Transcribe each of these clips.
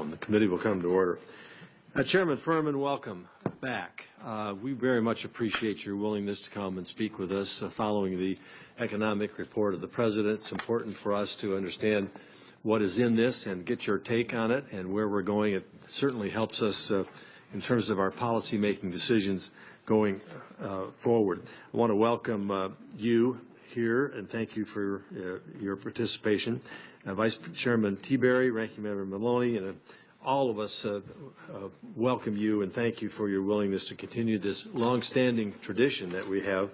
The committee will come to order. Chairman Furman, welcome back. We very much appreciate your willingness to come and speak with us following the economic report of the President. It's important for us to understand what is in this and get your take on it and where we're going. It certainly helps us in terms of our policy-making decisions going forward. I want to welcome you here and thank you for your participation. Vice Chairman Teaberry, Ranking Member Maloney, and all of us welcome you and thank you for your willingness to continue this long-standing tradition that we have,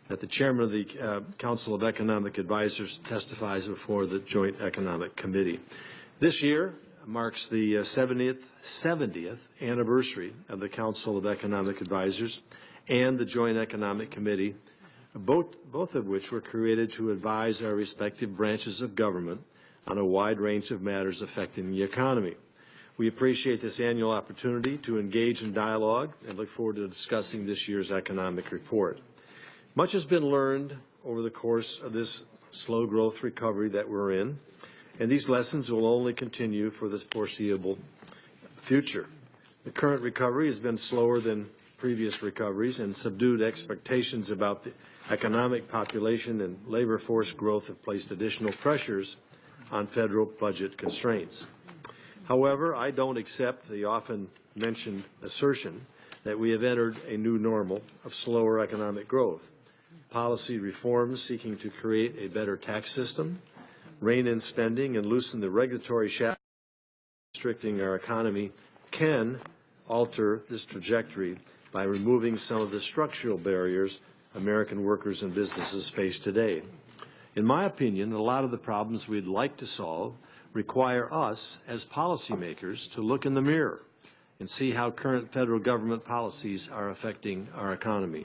that the Chairman of the Council of Economic Advisors testifies before the Joint Economic Committee. This year marks the 70th anniversary of the Council of Economic Advisors and the Joint Economic Committee, both of which were created to advise our respective branches of government on a wide range of matters affecting the economy. We appreciate this annual opportunity to engage in dialogue and look forward to discussing this year's economic report. Much has been learned over the course of this slow growth recovery that we're in, and these lessons will only continue for the foreseeable future. The current recovery has been slower than previous recoveries, and subdued expectations about the economic, population, and labor force growth have placed additional pressures on federal budget constraints. However, I don't accept the often mentioned assertion that we have entered a new normal of slower economic growth. Policy reforms seeking to create a better tax system, rein in spending, and loosen the regulatory shackles restricting our economy can alter this trajectory by removing some of the structural barriers American workers and businesses face today. In my opinion, a lot of the problems we'd like to solve require us as policymakers to look in the mirror and see how current federal government policies are affecting our economy.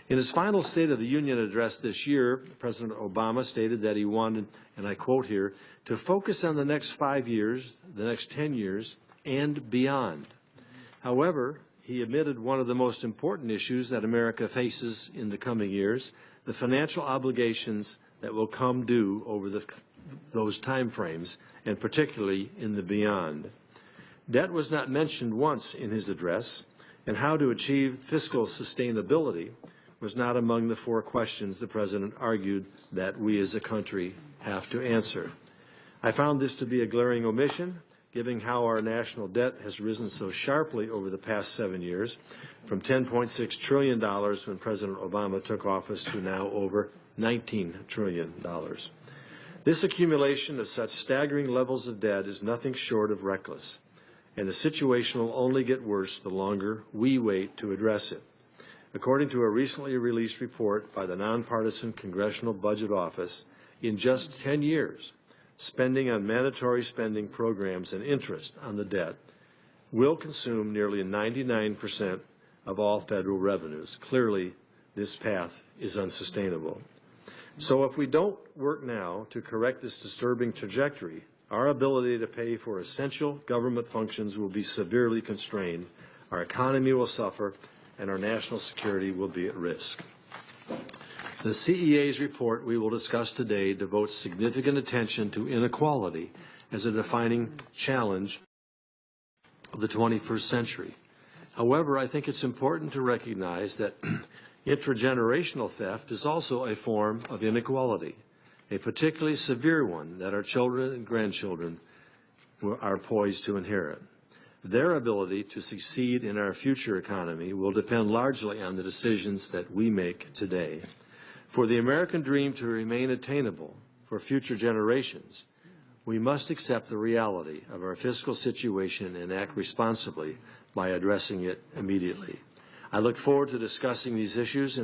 In his final State of the Union address this year, President Obama stated that he wanted, and I quote here, to focus on the next 5 years, the next 10 years, and beyond. However, he admitted one of the most important issues that America faces in the coming years, the financial obligations that will come due over those time frames, and particularly in the beyond. Debt was not mentioned once in his address, and how to achieve fiscal sustainability was not among the 4 questions the President argued that we as a country have to answer. I found this to be a glaring omission, given how our national debt has risen so sharply over the past 7 years, from $10.6 trillion when President Obama took office to now over $19 trillion. This accumulation of such staggering levels of debt is nothing short of reckless, and the situation will only get worse the longer we wait to address it. According to a recently released report by the Nonpartisan Congressional Budget Office, in just 10 years, spending on mandatory spending programs and interest on the debt will consume nearly 99% of all federal revenues. Clearly, this path is unsustainable. So if we don't work now to correct this disturbing trajectory, our ability to pay for essential government functions will be severely constrained, our economy will suffer, and our national security will be at risk. The CEA's report we will discuss today devotes significant attention to inequality as a defining challenge of the 21st century. However, I think it's important to recognize that intergenerational theft is also a form of inequality, a particularly severe one that our children and grandchildren are poised to inherit. Their ability to succeed in our future economy will depend largely on the decisions that we make today. For the American dream to remain attainable for future generations, we must accept the reality of our fiscal situation and act responsibly by addressing it immediately. I look forward to discussing these issues